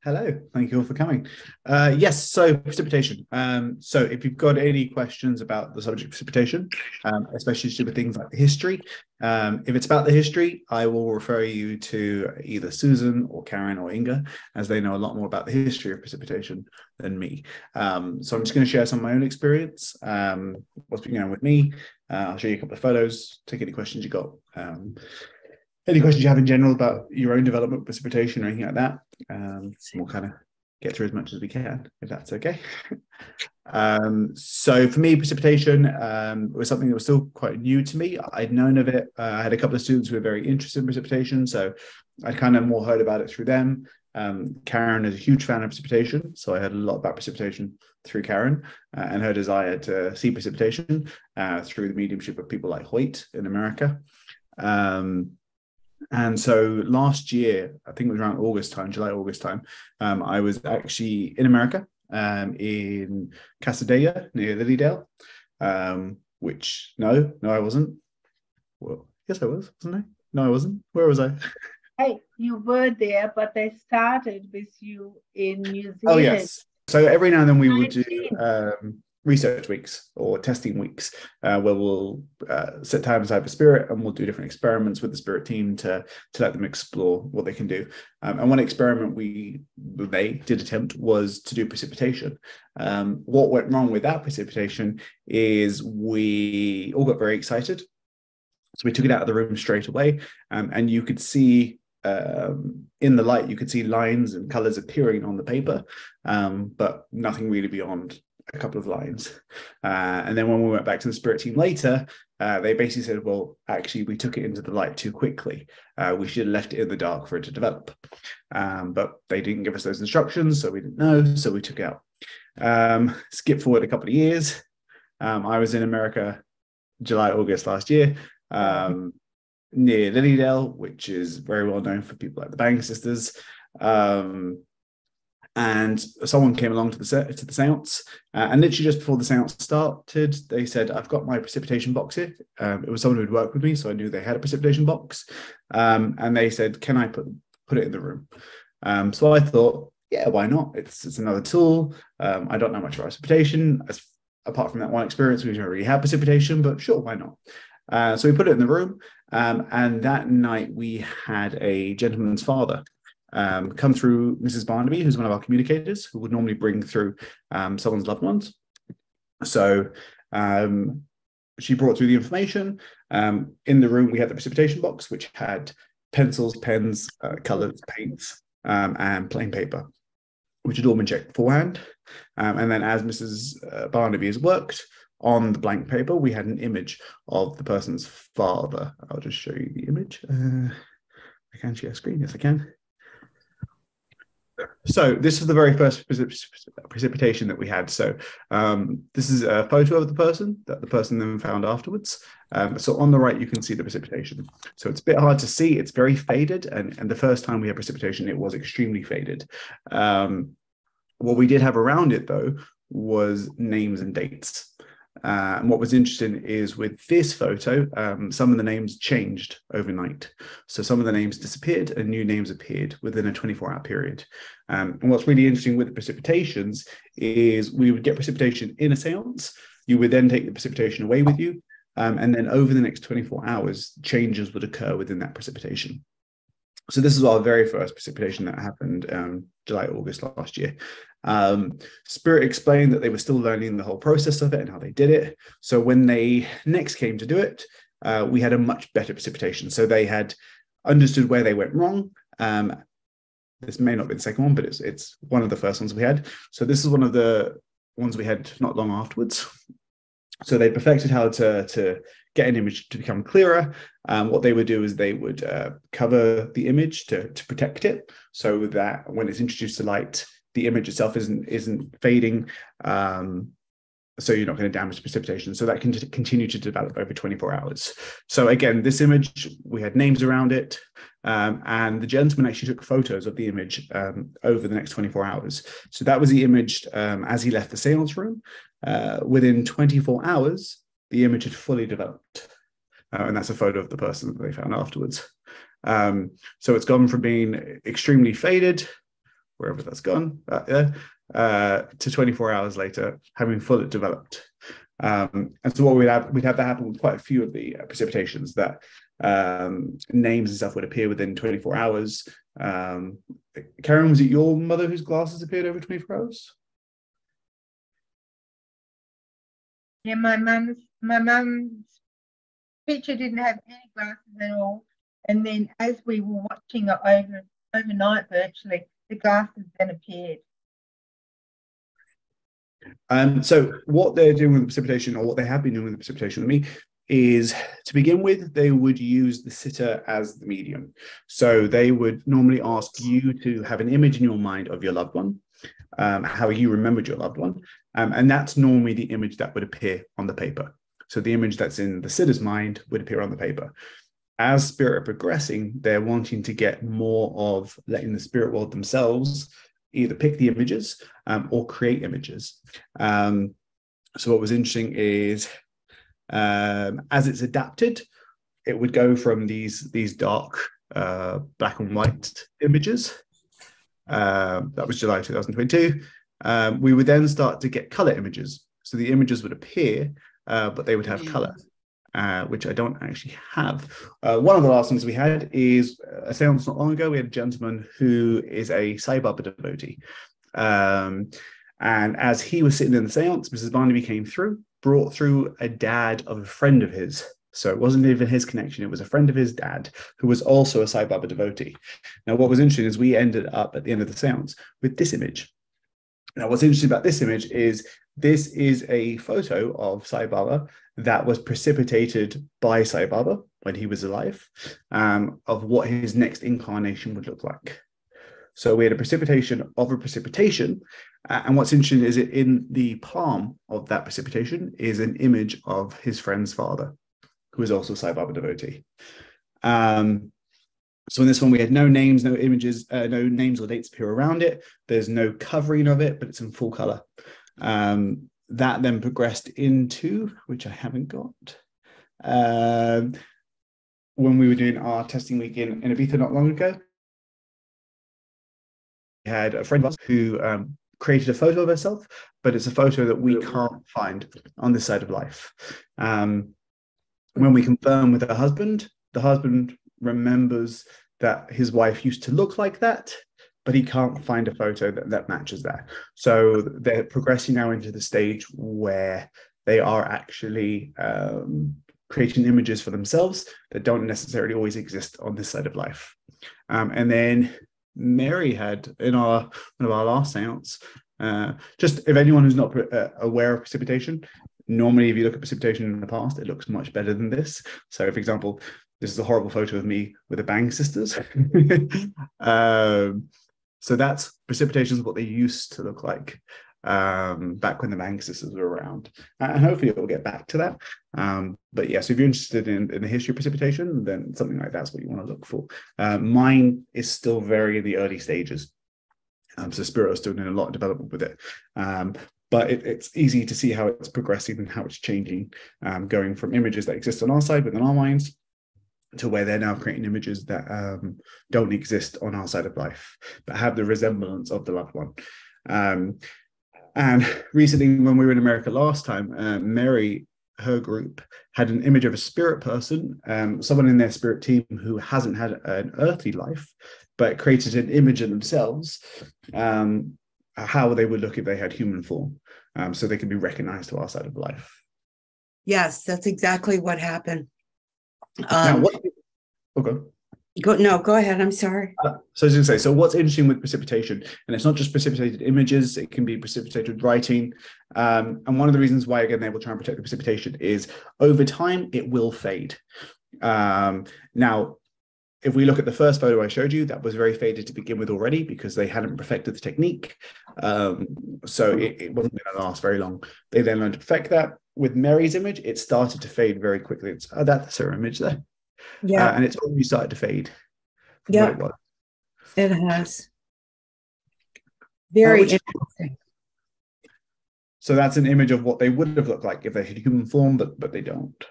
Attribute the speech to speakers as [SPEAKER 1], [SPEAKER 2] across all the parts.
[SPEAKER 1] Hello, thank you all for coming. Yes, so precipitation. So if you've got any questions about the subject of precipitation, especially to do with things like the history, if it's about the history, I will refer you to either Susan or Karen or Inga, as they know a lot more about the history of precipitation than me. So I'm just going to share some of my own experience, what's been going on with me. I'll show you a couple of photos, take any questions you got. Any questions you have in general about your own development, precipitation, or anything like that, we'll kind of get through as much as we can, if that's okay. So for me, precipitation was something that was still quite new to me. I'd known of it. I had a couple of students who were very interested in precipitation, so I'd kind of more heard about it through them. Karen is a huge fan of precipitation, so I heard a lot about precipitation through Karen and her desire to see precipitation through the mediumship of people like Hoyt in America. And so last year, I think it was around August time, July, August time, I was actually in America, in Casadega near Lilydale, which, no, I wasn't. Well, yes, I was, wasn't I? No, I wasn't. Where was I?
[SPEAKER 2] Hey, you were there, but they started with you in New Zealand.
[SPEAKER 1] Oh, yes. So every now and then we would do
[SPEAKER 2] 19.
[SPEAKER 1] research weeks or testing weeks where we'll set time aside for spirit and we'll do different experiments with the spirit team to let them explore what they can do. And one experiment they did attempt was to do precipitation. What went wrong with that precipitation is we all got very excited. So we took it out of the room straight away, and you could see in the light, you could see lines and colors appearing on the paper, but nothing really beyond a couple of lines. And then when we went back to the spirit team later, they basically said, well, actually, we took it into the light too quickly. We should have left it in the dark for it to develop. But they didn't give us those instructions, so we didn't know, so we took it out. Skip forward a couple of years. I was in America July, August last year, near Lilydale, which is very well known for people like the Bang Sisters. And someone came along to the seance, and literally just before the seance started, they said, I've got my precipitation box here. It was someone who'd worked with me, so I knew they had a precipitation box. And they said, can I put it in the room? So I thought, yeah, why not? It's another tool. I don't know much about precipitation. Apart from that one experience, we don't really have precipitation, but sure, why not? So we put it in the room, and that night we had a gentleman's father come through Mrs. Barnaby, who's one of our communicators, who would normally bring through someone's loved ones. So she brought through the information. In the room, we had the precipitation box, which had pencils, pens, colors, paints, and plain paper, which had all been checked beforehand. And then as Mrs. Barnaby has worked on the blank paper, we had an image of the person's father. I'll just show you the image. I can share a screen. Yes, I can. So this is the very first precipitation that we had. So this is a photo of the person that the person then found afterwards. So on the right, you can see the precipitation. So it's a bit hard to see. It's very faded. And the first time we had precipitation, it was extremely faded. What we did have around it, though, was names and dates. And what was interesting is with this photo, some of the names changed overnight. So some of the names disappeared and new names appeared within a 24-hour period. And what's really interesting with the precipitations is we would get precipitation in a seance. You would then take the precipitation away with you. And then over the next 24 hours, changes would occur within that precipitation. So this is our very first precipitation that happened July, August last year. Spirit explained that they were still learning the whole process of it and how they did it. So when they next came to do it, we had a much better precipitation. So they had understood where they went wrong. This may not be the second one, but it's one of the first ones we had. So this is one of the ones we had not long afterwards. So they perfected how to get an image to become clearer. What they would do is they would cover the image to protect it, so that when it's introduced to light, the image itself isn't fading. So you're not going to damage the precipitation. So that can continue to develop over 24 hours. So again, this image, we had names around it. And the gentleman actually took photos of the image over the next 24 hours. So that was the image as he left the seance room. Within 24 hours, the image had fully developed. And that's a photo of the person that they found afterwards. So it's gone from being extremely faded wherever that's gone, to 24 hours later, having fully developed. And so what we'd have that happen with quite a few of the precipitations, that names and stuff would appear within 24 hours. Karen, was it your mother whose glasses appeared over 24 hours?
[SPEAKER 2] Yeah, my mum's picture didn't have any glasses at all. And then as we were watching it overnight virtually, the glasses then appeared.
[SPEAKER 1] So what they're doing with the precipitation, or what they have been doing with the precipitation with me, is, to begin with, they would use the sitter as the medium. So they would normally ask you to have an image in your mind of your loved one, how you remembered your loved one. And that's normally the image that would appear on the paper. So the image that's in the sitter's mind would appear on the paper. As spirit are progressing, they're wanting to get more of letting the spirit world themselves either pick the images or create images. So what was interesting is, as it's adapted, it would go from these dark black and white images. That was July 2022. We would then start to get color images. So the images would appear, but they would have color, which I don't actually have. One of the last ones we had is a seance not long ago. We had a gentleman who is a Sai Baba devotee. And as he was sitting in the seance, Mrs. Barnaby came through, brought through a dad of a friend of his. So it wasn't even his connection, it was a friend of his dad who was also a Sai Baba devotee. Now, what was interesting is we ended up at the end of the seance with this image. Now, what's interesting about this image is this is a photo of Sai Baba that was precipitated by Sai Baba when he was alive, of what his next incarnation would look like. So we had a precipitation of a precipitation. And what's interesting is in the palm of that precipitation is an image of his friend's father, who is also a Sai Baba devotee. So in this one, we had no names, no images, no names or dates appear around it. There's no covering of it, but it's in full color. That then progressed into, which I haven't got, when we were doing our testing week in Ibiza not long ago. We had a friend of ours who created a photo of herself, but it's a photo that we can't find on this side of life. When we confirm with her husband, the husband remembers that his wife used to look like that, but he can't find a photo that matches that. So they're progressing now into the stage where they are actually creating images for themselves that don't necessarily always exist on this side of life. And then Mary had, in one of our last seance, just if anyone who's not aware of precipitation, normally if you look at precipitation in the past, it looks much better than this. So for example, this is a horrible photo of me with the Bang sisters. So that's precipitation is what they used to look like back when the Bang sisters were around. And hopefully we'll get back to that. But yeah, so if you're interested in the history of precipitation, then something like that's what you want to look for. Mine is still very in the early stages. So Spirit is still doing a lot of development with it. But it's easy to see how it's progressing and how it's changing, going from images that exist on our side within our minds to where they're now creating images that don't exist on our side of life, but have the resemblance of the loved one. And recently, when we were in America last time, Mary, her group, had an image of a spirit person, someone in their spirit team who hasn't had an earthly life, but created an image of themselves, how they would look if they had human form, so they could be recognized to our side of life.
[SPEAKER 3] Yes, that's exactly what happened.
[SPEAKER 1] Now,
[SPEAKER 3] Go ahead. I'm sorry.
[SPEAKER 1] So I was going to say, so what's interesting with precipitation, and it's not just precipitated images, it can be precipitated writing. And one of the reasons why, again, they will try and protect the precipitation is over time, it will fade. Now, if we look at the first photo I showed you, that was very faded to begin with already because they hadn't perfected the technique. So it wasn't going to last very long. They then learned to perfect that. With Mary's image, it started to fade very quickly. That's her image there.
[SPEAKER 3] Yeah.
[SPEAKER 1] And it's already started to fade.
[SPEAKER 3] Yeah, it has. Very interesting.
[SPEAKER 1] So that's an image of what they would have looked like if they had human form, but they don't.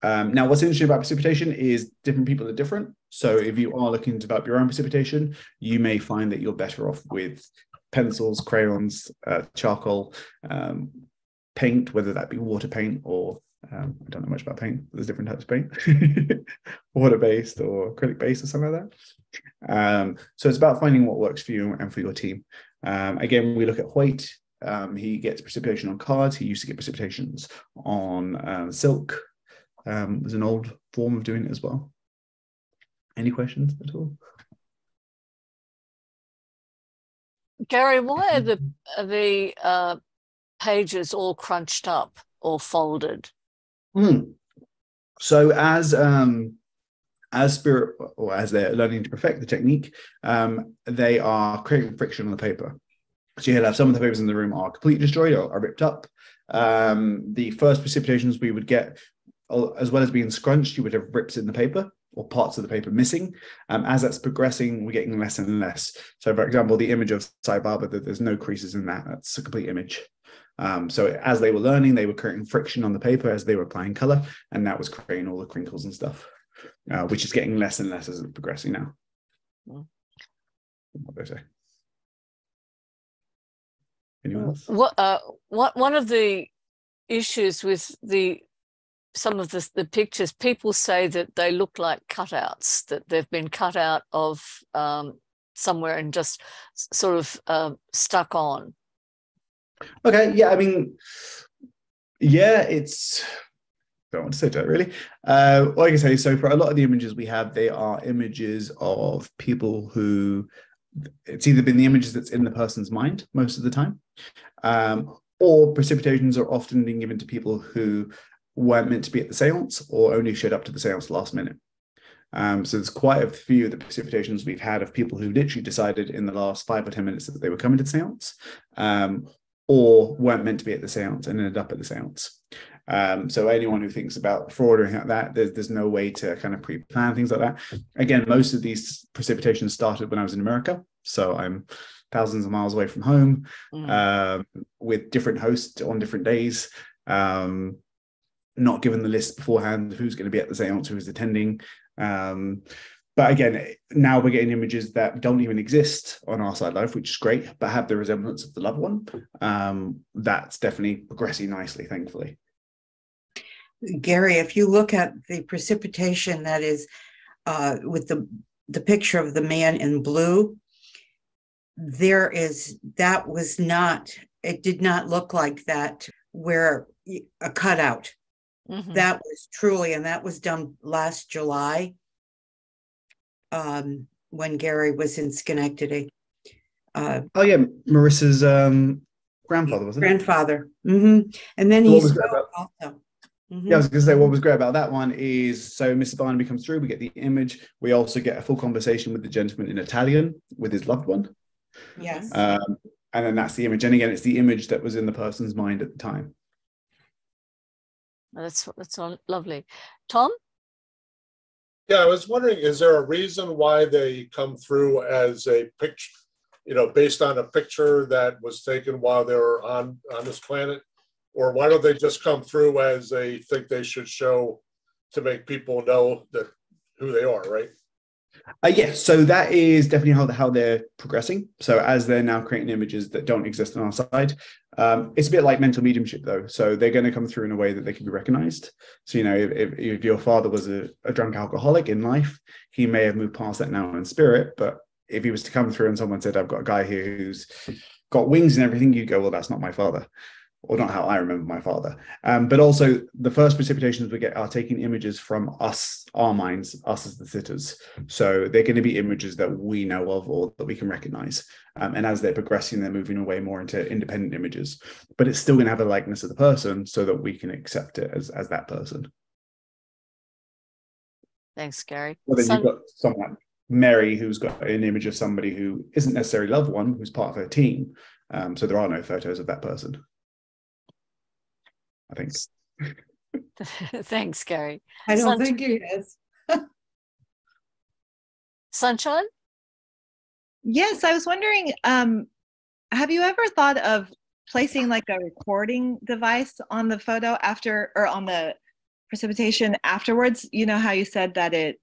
[SPEAKER 1] Now, what's interesting about precipitation is different people are different. So if you are looking to develop your own precipitation, you may find that you're better off with pencils, crayons, charcoal, paint, whether that be water paint or I don't know much about paint. There's different types of paint, water-based or acrylic-based or something like that. So it's about finding what works for you and for your team. Again, we look at Hoyt. He gets precipitation on cards. He used to get precipitations on silk. There's an old form of doing it as well. Any questions at all?
[SPEAKER 4] Gary, why are the pages all crunched up or folded?
[SPEAKER 1] So as spirit, or as they're learning to perfect the technique, they are creating friction on the paper. So you'll have some of the papers in the room are completely destroyed or are ripped up. The first precipitations we would get, as well as being scrunched, you would have rips in the paper or parts of the paper missing. As that's progressing, we're getting less and less. So, for example, the image of Sai Baba, there's no creases in that. That's a complete image. So as they were learning, they were creating friction on the paper as they were applying color, and that was creating all the crinkles and stuff, which is getting less and less as it's progressing now. What do they say? Anyone else?
[SPEAKER 4] One of the issues with some of the pictures, people say that they look like cutouts, that they've been cut out of somewhere and just sort of stuck on.
[SPEAKER 1] Okay, yeah, I mean, yeah, it's, I don't want to say that really. Like I say, so for a lot of the images we have, they are images of people who, it's either been the images that's in the person's mind most of the time, or precipitations are often being given to people who weren't meant to be at the seance or only showed up to the seance last minute. So there's quite a few of the precipitations we've had of people who literally decided in the last 5 or 10 minutes that they were coming to the seance, or weren't meant to be at the seance and ended up at the seance. So anyone who thinks about fraud or anything like that, there's no way to kind of pre-plan things like that. Again, most of these precipitations started when I was in America, so I'm thousands of miles away from home, with different hosts on different days, not given the list beforehand of who's going to be at the seance, who's attending. But again, now we're getting images that don't even exist on our side life, which is great, but have the resemblance of the loved one. That's definitely progressing nicely, thankfully.
[SPEAKER 3] Gary, if you look at the precipitation that is with the picture of the man in blue, that was not, it did not look like that where a cutout. That was truly, and that was done last July. When Gary was in Schenectady.
[SPEAKER 1] Oh yeah, Marissa's grandfather, wasn't it?
[SPEAKER 3] Grandfather. And then he spoke also.
[SPEAKER 1] Yeah, I was going to say, what was great about that one is, so Mr. Barnaby comes through, we get the image, we also get a full conversation with the gentleman in Italian with his loved one.
[SPEAKER 3] Yes.
[SPEAKER 1] And then that's the image. And again, it's the image that was in the person's mind at the time.
[SPEAKER 4] That's all lovely. Tom?
[SPEAKER 5] Yeah, I was wondering, is there a reason why they come through as a picture, based on a picture that was taken while they were on this planet? Or why don't they just come through as they think they should show to make people know that who they are, right?
[SPEAKER 1] Yes, so that is definitely how they're progressing. So as they're now creating images that don't exist on our side, it's a bit like mental mediumship though. So they're going to come through in a way that they can be recognized. So, if your father was a drunk alcoholic in life, he may have moved past that now in spirit. But if he was to come through and someone said, I've got a guy here who's got wings and everything, you'd go, well, that's not my father. Or not how I remember my father. But also the first precipitations we get are taking images from us, our minds, us as the sitters. So they're going to be images that we know of or that we can recognize. And as they're progressing, they're moving away more into independent images. But it's still going to have a likeness of the person so that we can accept it as that person.
[SPEAKER 4] Thanks, Gary.
[SPEAKER 1] Well, then you've got someone like Mary, who's got an image of somebody who isn't necessarily a loved one, who's part of her team. So there are no photos of that person, I think.
[SPEAKER 4] Thanks, Gary.
[SPEAKER 3] I don't think he is.
[SPEAKER 4] Sunshine?
[SPEAKER 6] Yes, I was wondering, have you ever thought of placing like a recording device on the photo after, or on the precipitation afterwards? You know how you said that it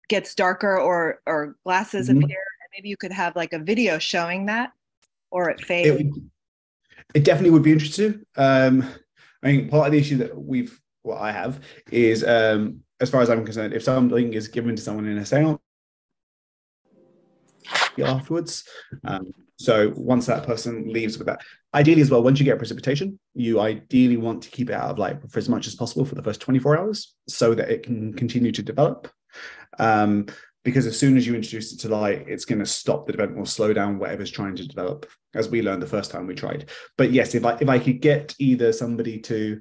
[SPEAKER 6] gets darker or glasses
[SPEAKER 1] Mhm.
[SPEAKER 6] appear, and maybe you could have like a video showing that, or it fades.
[SPEAKER 1] It definitely would be interesting. I mean, part of the issue that what I have is, as far as I'm concerned, if something is given to someone in a seance afterwards, so once that person leaves with that, ideally as well, once you get precipitation, you ideally want to keep it out of light for as much as possible for the first 24 hours so that it can continue to develop. Because as soon as you introduce it to light, it's going to stop the development or slow down whatever's trying to develop, as we learned the first time we tried. But yes, if I could get either somebody to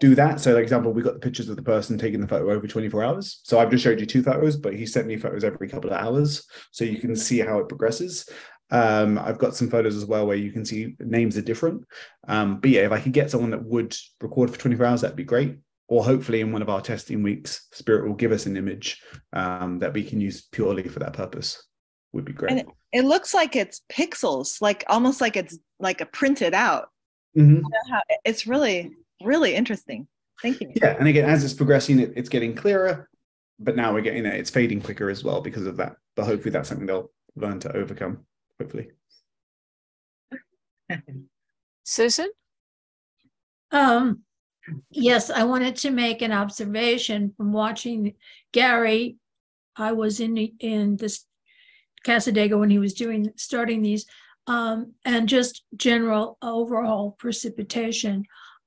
[SPEAKER 1] do that. So, like example, we got the pictures of the person taking the photo over 24 hours. So I've just showed you 2 photos, but he sent me photos every couple of hours, so you can see how it progresses. I've got some photos as well where you can see names are different. But yeah, if I could get someone that would record for 24 hours, that'd be great. Or hopefully in one of our testing weeks, Spirit will give us an image that we can use purely for that purpose. Would be great.
[SPEAKER 6] And it looks like it's pixels, like almost like it's like a printed out.
[SPEAKER 1] Mm-hmm.
[SPEAKER 6] You know how, it's really, really interesting. Thank you.
[SPEAKER 1] Yeah, and again, as it's progressing, it's getting clearer, but now we're getting it. It's fading quicker as well because of that. But hopefully that's something they'll learn to overcome, hopefully.
[SPEAKER 4] Susan?
[SPEAKER 7] Yes, I wanted to make an observation from watching Gary. I was in this Casadega when he was starting these, and just general overall precipitation.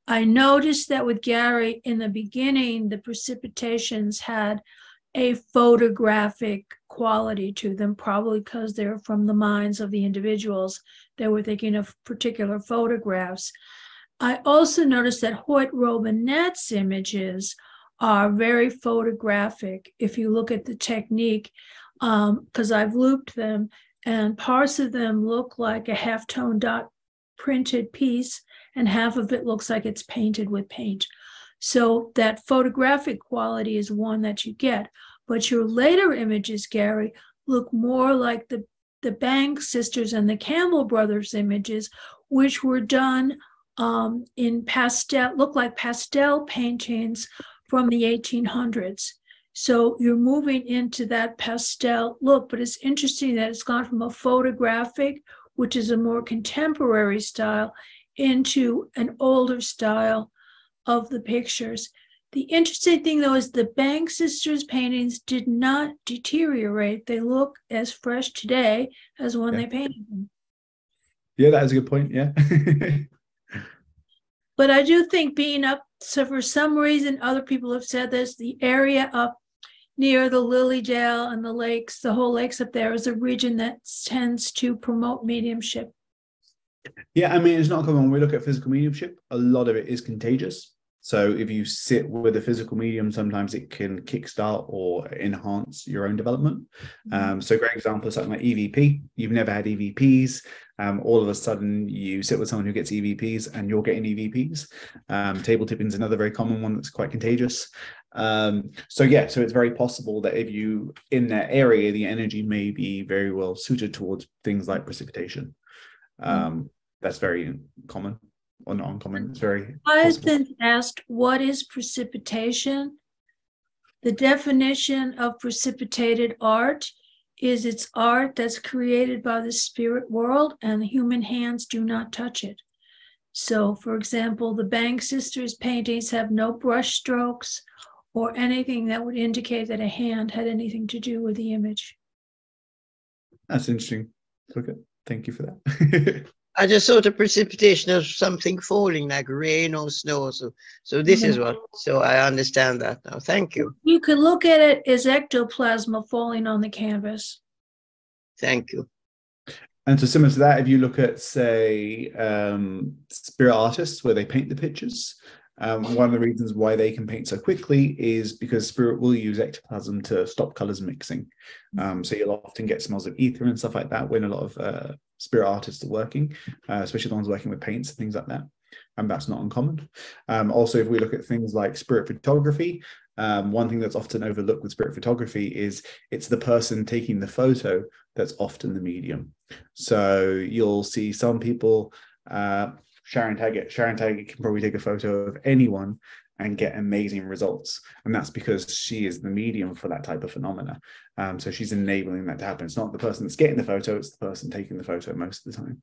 [SPEAKER 7] I noticed that with Gary in the beginning, the precipitations had a photographic quality to them, probably because they're from the minds of the individuals that were thinking of particular photographs. I also noticed that Hoyt Robinette's images are very photographic. If you look at the technique, because I've looped them, and parts of them look like a halftone dot printed piece, and half of it looks like it's painted with paint. So that photographic quality is one that you get. But your later images, Gary, look more like the Banks sisters and the Campbell brothers images, which were done in pastel, look like pastel paintings from the 1800s. So you're moving into that pastel look, but it's interesting that it's gone from a photographic, which is a more contemporary style, into an older style of the pictures. The interesting thing, though, is the Banks sisters paintings did not deteriorate. They look as fresh today as when they painted them.
[SPEAKER 1] Yeah, that is a good point. Yeah.
[SPEAKER 7] But I do think being up, so for some reason, other people have said this, the area up near the Lilydale and the lakes, the whole lakes up there, is a region that tends to promote mediumship.
[SPEAKER 1] Yeah, I mean, it's not common. When we look at physical mediumship, a lot of it is contagious. So if you sit with a physical medium, sometimes it can kickstart or enhance your own development. So a great example is something like EVP. You've never had EVPs. All of a sudden you sit with someone who gets EVPs and you're getting EVPs. Table tipping is another very common one that's quite contagious. So it's very possible that if you, in that area, the energy may be very well suited towards things like precipitation. That's very common. Or not uncommon. It's very
[SPEAKER 7] I've been asked, what is precipitation? The definition of precipitated art is it's art that's created by the spirit world and human hands do not touch it. So, for example, the Banks sisters paintings have no brush strokes or anything that would indicate that a hand had anything to do with the image.
[SPEAKER 1] That's interesting. Okay, thank you for that.
[SPEAKER 8] I just thought of precipitation as something falling like rain or snow. So this is what, so I understand that now. Thank you.
[SPEAKER 7] You could look at it as ectoplasm falling on the canvas.
[SPEAKER 8] Thank you.
[SPEAKER 1] And so similar to that, if you look at, say, spirit artists where they paint the pictures, one of the reasons why they can paint so quickly is because spirit will use ectoplasm to stop colors mixing. So you'll often get smells of ether and stuff like that when a lot of spirit artists are working, especially the ones working with paints and things like that. And that's not uncommon. Also, if we look at things like spirit photography, one thing that's often overlooked with spirit photography is it's the person taking the photo that's often the medium. So you'll see some people, Sharon Taggart can probably take a photo of anyone and get amazing results. And that's because she is the medium for that type of phenomena. So she's enabling that to happen. It's not the person that's getting the photo, it's the person taking the photo most of the time.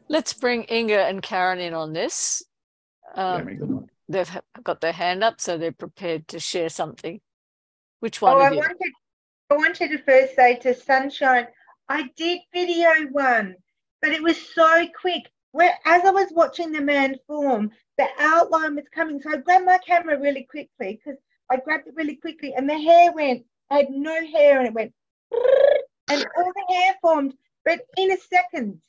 [SPEAKER 4] Let's bring Inga and Karen in on this. They've got their hand up, so they're prepared to share something. Which one of you?
[SPEAKER 2] I wanted to first say to Sunshine, I did video one, but it was so quick. As I was watching the man form, the outline was coming. So I grabbed my camera really quickly because I grabbed it really quickly and the hair went, I had no hair and it went, and all the hair formed, but in a second.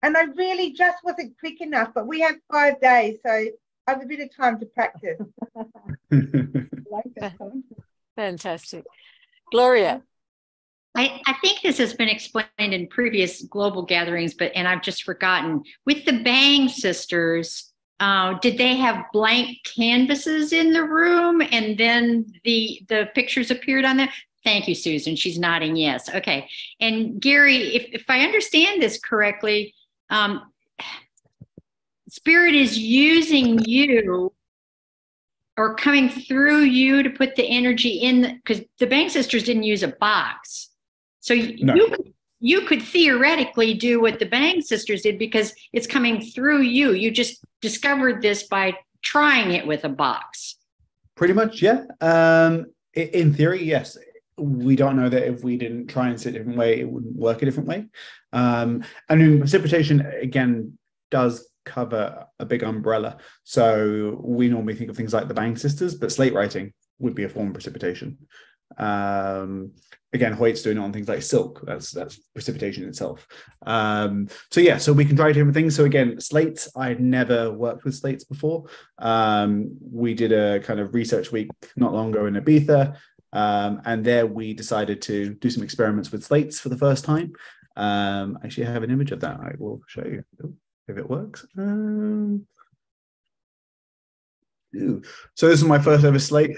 [SPEAKER 2] And I really just wasn't quick enough, but we have 5 days, so I have a bit of time to practice.
[SPEAKER 4] Fantastic. Gloria.
[SPEAKER 9] I think this has been explained in previous global gatherings, and I've just forgotten. With the Bang sisters, did they have blank canvases in the room and then the pictures appeared on there? Thank you, Susan. She's nodding yes. Okay. And Gary, if I understand this correctly, Spirit is using you or coming through you to put the energy in, because the Bang sisters didn't use a box. So you could theoretically do what the Bang sisters did because it's coming through you. You just discovered this by trying it with a box.
[SPEAKER 1] Pretty much, yeah. In theory, yes. We don't know that if we didn't try and sit a different way, it wouldn't work a different way. And in precipitation, again, does cover a big umbrella. So we normally think of things like the Bang sisters, but slate writing would be a form of precipitation. Again, Hoyt's doing it on things like silk. That's precipitation itself. So yeah, so we can try different things. So again, slates, I'd never worked with slates before. We did a kind of research week not long ago in Ibiza. And there we decided to do some experiments with slates for the first time. Actually, I have an image of that. I will show you if it works. So this is my first ever slate,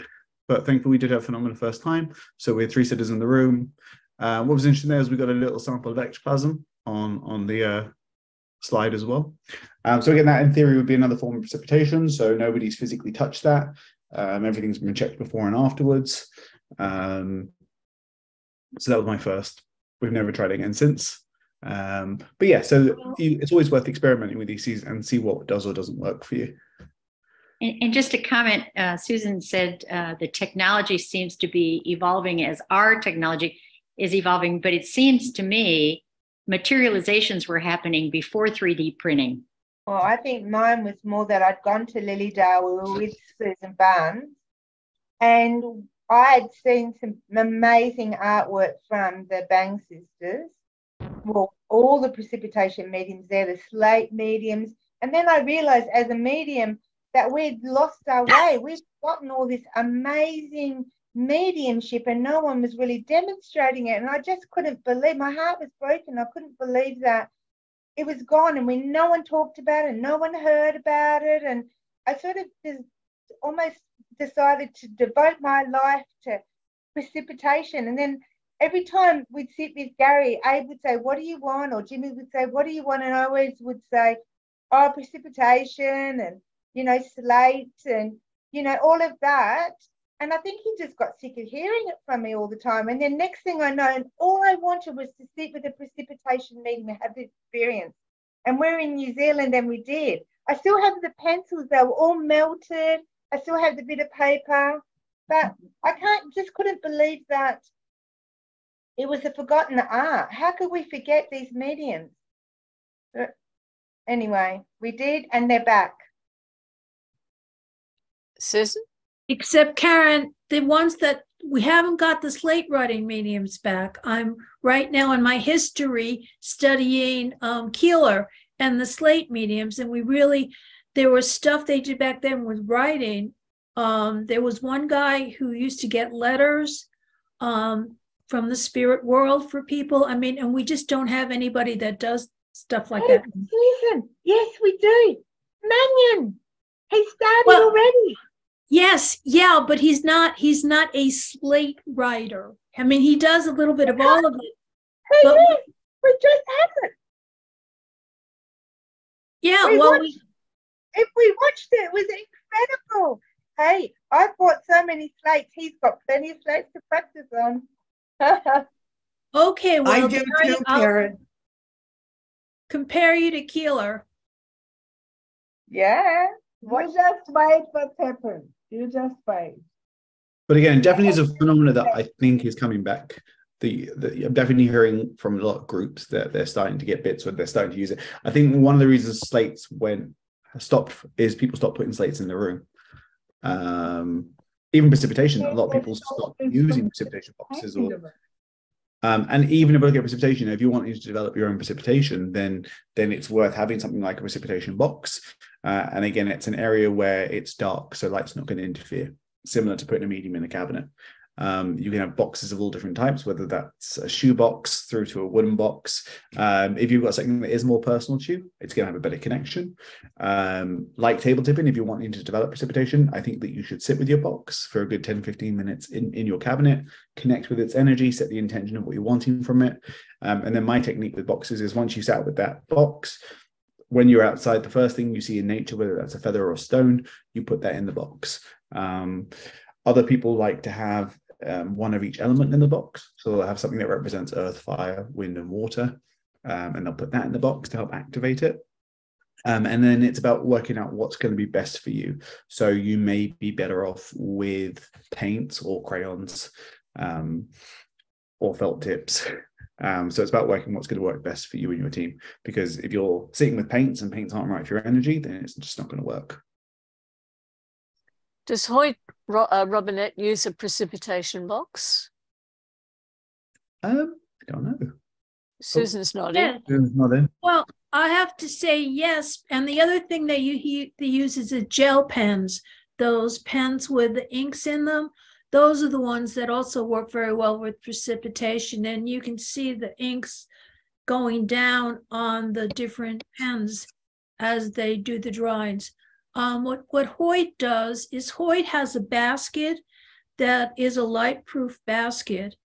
[SPEAKER 1] but thankfully we did have phenomenal first time. So we had 3 sitters in the room. What was interesting there is we got a little sample of ectoplasm on the slide as well. So again, that in theory would be another form of precipitation. So nobody's physically touched that. Everything's been checked before and afterwards. So that was my first. We've never tried it again since. But yeah, so it's always worth experimenting with these and see what does or doesn't work for you.
[SPEAKER 9] And just a comment, Susan said the technology seems to be evolving as our technology is evolving, but it seems to me materializations were happening before 3D printing.
[SPEAKER 2] Well, I think mine was more that I'd gone to Lilydale, we were with Susan Barnes, and I had seen some amazing artwork from the Bang sisters. Well, all the precipitation mediums there, the slate mediums. And then I realized as a medium that we'd lost our way. We'd gotten all this amazing mediumship and no one was really demonstrating it. And I just couldn't believe, my heart was broken. I couldn't believe that it was gone and no one talked about it, no one heard about it. And I sort of just almost decided to devote my life to precipitation. And then every time we'd sit with Gary, Abe would say, what do you want? Or Jimmy would say, what do you want? And I always would say, oh, precipitation and, slate and, all of that. And I think he just got sick of hearing it from me all the time. And then next thing I know, and all I wanted was to sit with a precipitation meeting and have this experience. And we're in New Zealand and we did. I still have the pencils. They were all melted. I still have the bit of paper. But I couldn't believe that it was a forgotten art. How could we forget these mediums? But anyway, we did, and they're back.
[SPEAKER 4] Susan?
[SPEAKER 7] Except Karen, the ones that we haven't got the slate writing mediums back. I'm right now in my history studying Keeler and the slate mediums, and there was stuff they did back then with writing. There was one guy who used to get letters from the spirit world for people. I mean, and we just don't have anybody that does stuff like that.
[SPEAKER 2] Susan, yes, we do. Mannion, he started already.
[SPEAKER 7] Yes, yeah, but he's not a slate writer. I mean, he does a little bit of all of it.
[SPEAKER 2] We just haven't.
[SPEAKER 7] Yeah,
[SPEAKER 2] if we watched it, it was incredible. Hey, I've bought so many slates. He's got plenty of slates to practice on.
[SPEAKER 7] Okay, well,
[SPEAKER 3] I do too,
[SPEAKER 7] I'll
[SPEAKER 3] Karen.
[SPEAKER 7] compare you to Keeler.
[SPEAKER 2] Yeah. You just wait what's happened. You just wait.
[SPEAKER 1] But again, definitely is a phenomenon that I think is coming back. I'm definitely hearing from a lot of groups that they're starting to get bits, or they're starting to use it. I think one of the reasons slates stopped is people stopped putting slates in the room. Even precipitation, a lot of people stopped using precipitation boxes, and even if you look at precipitation, if you want to develop your own precipitation, then it's worth having something like a precipitation box. And again, it's an area where it's dark, so light's not going to interfere. Similar to putting a medium in a cabinet. You can have boxes of all different types, whether that's a shoe box through to a wooden box. If you've got something that is more personal to you, it's going to have a better connection. Like table tipping, if you're wanting to develop precipitation, I think that you should sit with your box for a good 10-15 minutes in your cabinet, connect with its energy, set the intention of what you're wanting from it. And then my technique with boxes is, once you sat with that box, when you're outside, the first thing you see in nature, whether that's a feather or a stone, you put that in the box. Other people like to have one of each element in the box. So they'll have something that represents earth, fire, wind, and water. And they'll put that in the box to help activate it. And then it's about working out what's going to be best for you. So you may be better off with paints or crayons or felt tips. So it's about working what's going to work best for you and your team. Because if you're sitting with paints and paints aren't right for your energy, then it's just not going to work.
[SPEAKER 4] Does Hoyt Robinette use a precipitation box?
[SPEAKER 1] I don't know.
[SPEAKER 4] Susan's nodding.
[SPEAKER 7] Yeah. Well, I have to say yes. And the other thing that they use is gel pens. Those pens with the inks in them. Those are the ones that also work very well with precipitation. And you can see the inks going down on the different pens as they do the drawings. What Hoyt does is Hoyt has a basket that is a light-proof basket,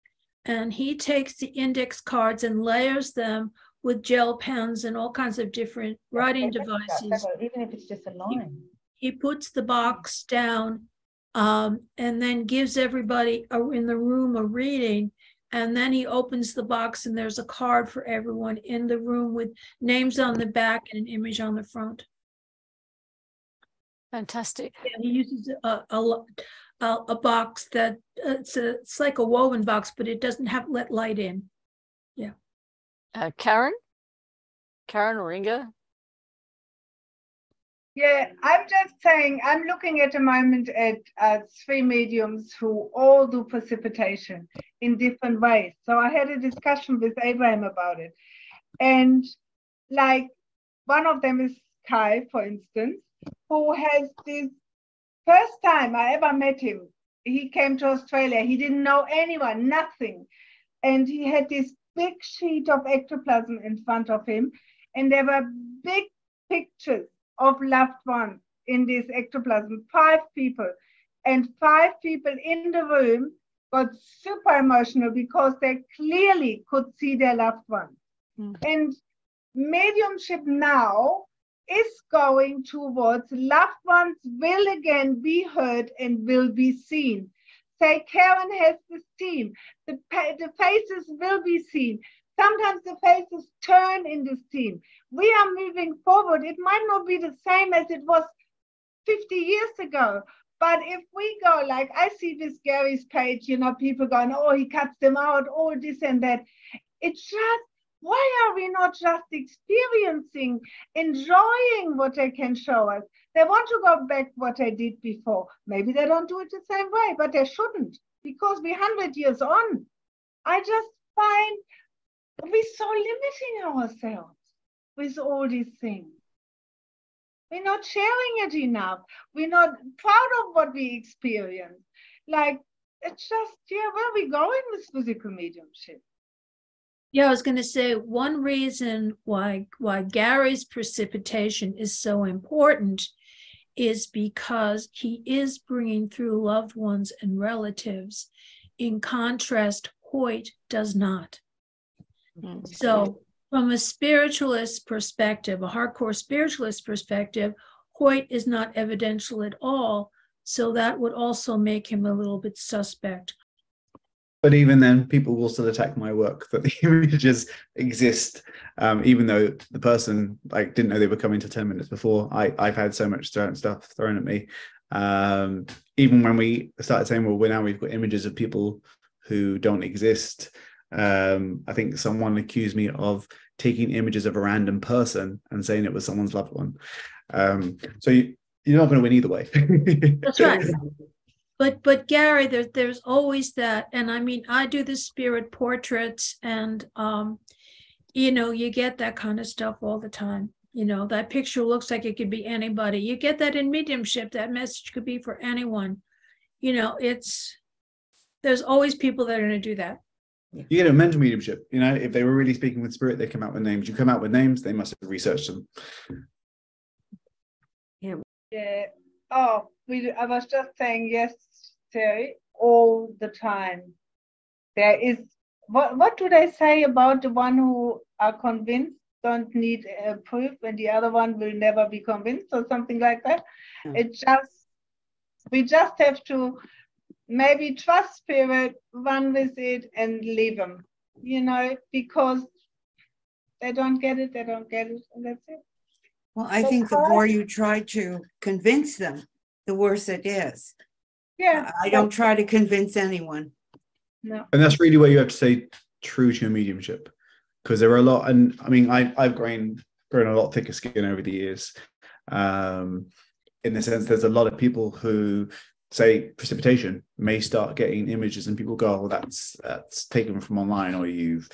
[SPEAKER 7] and he takes the index cards and layers them with gel pens and all kinds of different writing devices.
[SPEAKER 2] Even if it's just a line.
[SPEAKER 7] He puts the box down and then gives everybody in the room a reading, and then he opens the box and there's a card for everyone in the room with names on the back and an image on the front.
[SPEAKER 4] Fantastic.
[SPEAKER 7] Yeah, he uses a box that it's like a woven box, but it doesn't have let light in. Yeah.
[SPEAKER 4] Karen or Inga?
[SPEAKER 2] Yeah, I'm just saying, I'm looking at the moment at 3 mediums who all do precipitation in different ways. So I had a discussion with Abraham about it. And like one of them is Kai, for instance, who has this first time I ever met him. He came to Australia. He didn't know anyone, nothing. And he had this big sheet of ectoplasm in front of him. And there were big pictures of loved ones in this ectoplasm, 5 people. And 5 people in the room got super emotional because they clearly could see their loved ones. And mediumship now is going towards loved ones will again be heard and will be seen. Say Karen has this team, the faces will be seen. Sometimes the faces turn in this team. We are moving forward. It might not be the same as it was 50 years ago, but if we go, like I see this Gary's page, you know, people going, oh, he cuts them out, oh, this and that. It's just, why are we not just experiencing, enjoying what they can show us? They want to go back what they did before. Maybe they don't do it the same way, but they shouldn't, because we're 100 years on. I just find we're so limiting ourselves with all these things. We're not sharing it enough. We're not proud of what we experience. Like, it's just, yeah, where are we going with physical mediumship?
[SPEAKER 7] Yeah, I was going to say one reason why Gary's precipitation is so important is because he is bringing through loved ones and relatives. In contrast, Hoyt does not. So from a spiritualist perspective, a hardcore spiritualist perspective, Hoyt is not evidential at all. So that would also make him a little bit suspect.
[SPEAKER 1] But even then, people will still attack my work that the images exist, even though the person like didn't know they were coming to 10 minutes before. I've had so much stuff thrown at me. Even when we started saying, well, we've got images of people who don't exist. I think someone accused me of taking images of a random person and saying it was someone's loved one. So you're not going to win either way.
[SPEAKER 7] That's right. But Gary, there's always that. And I mean, I do the spirit portraits and, you get that kind of stuff all the time. That picture looks like it could be anybody. You get that in mediumship. That message could be for anyone. There's always people that are going to do that.
[SPEAKER 1] You get a mental mediumship. If they were really speaking with spirit, they come out with names. You come out with names, they must have researched them.
[SPEAKER 2] Yeah. Oh, I was just saying yes, Terry, all the time. There is, what do they say about the one who are convinced, don't need proof, and the other one will never be convinced, or something like that? We just have to maybe trust spirit, run with it, and leave them, because they don't get it, and that's it.
[SPEAKER 3] Well, I think the more you try to convince them, the worse it is.
[SPEAKER 2] Yeah.
[SPEAKER 3] I don't try to convince anyone.
[SPEAKER 2] No.
[SPEAKER 1] And that's really where you have to stay true to your mediumship, because there are a lot, and I mean, I've grown a lot thicker skin over the years. In the sense, there's a lot of people who say precipitation may start getting images, and people go, "Oh, that's taken from online," or "You've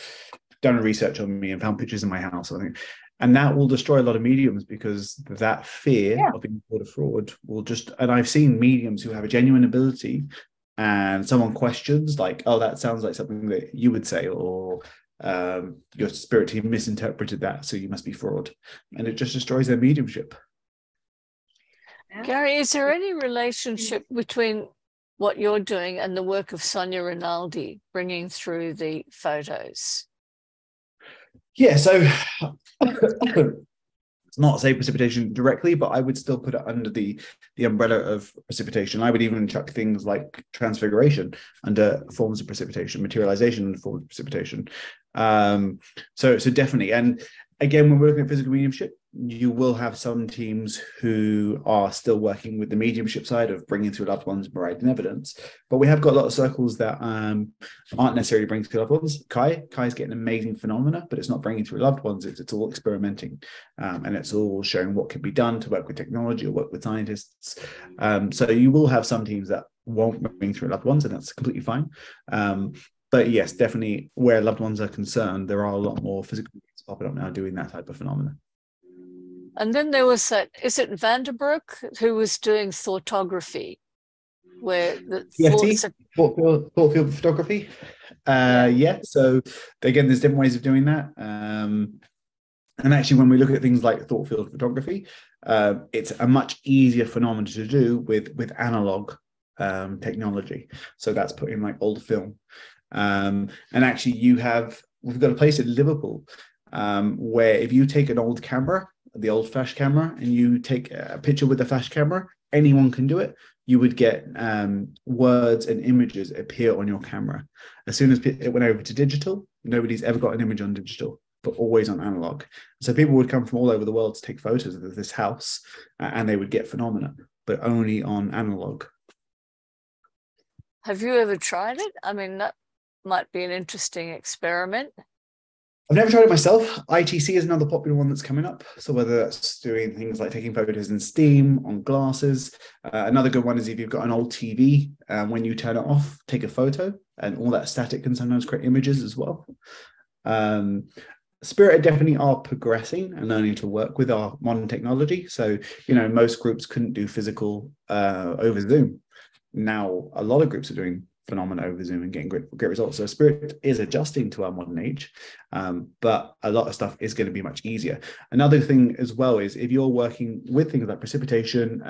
[SPEAKER 1] done research on me and found pictures in my house," I think. And that will destroy a lot of mediums, because that fear of being called a fraud will just, and I've seen mediums who have a genuine ability and someone questions like, "Oh, that sounds like something that you would say," or "Your spirit team misinterpreted that, so you must be fraud." And it just destroys their mediumship.
[SPEAKER 4] Gary, is there any relationship between what you're doing and the work of Sonia Rinaldi, bringing through the photos?
[SPEAKER 1] Yeah, so it's not say precipitation directly, but I would still put it under the umbrella of precipitation. I would even chuck things like transfiguration under forms of precipitation, materialization under forms of precipitation. So definitely. And again, when we're looking at physical mediumship, you will have some teams who are still working with the mediumship side of bringing through loved ones and providing evidence. But we have got a lot of circles that aren't necessarily bringing through loved ones. Kai's getting amazing phenomena, but it's not bringing through loved ones. It's all experimenting. And it's all showing what can be done to work with technology or work with scientists. So you will have some teams that won't bring through loved ones, and that's completely fine. But yes, definitely where loved ones are concerned, there are a lot more physical beings popping up now doing that type of phenomena.
[SPEAKER 4] And then there was that, is it Vanderbroek, who was doing thoughtography, where the
[SPEAKER 1] thought field photography. Yeah, so again, there's different ways of doing that. And actually, when we look at things like thought field photography, it's a much easier phenomenon to do with analog technology. So that's putting like old film. And actually, we've got a place in Liverpool where if you take an old camera, the old flash camera, and you take a picture with the flash camera, anyone can do it. You would get words and images appear on your camera. As soon as it went over to digital, nobody's ever got an image on digital, but always on analog. So people would come from all over the world to take photos of this house, and they would get phenomena, but only on analog.
[SPEAKER 4] Have you ever tried it? I mean, that might be an interesting experiment.
[SPEAKER 1] I've never tried it myself. ITC is another popular one that's coming up. So whether that's doing things like taking photos in steam, on glasses. Another good one is if you've got an old TV, when you turn it off, take a photo, and all that static can sometimes create images as well. Spirit definitely are progressing and learning to work with our modern technology. So, most groups couldn't do physical over Zoom. Now, a lot of groups are doing phenomena over Zoom and getting great results. So Spirit is adjusting to our modern age, but a lot of stuff is going to be much easier. Another thing as well is if you're working with things like precipitation,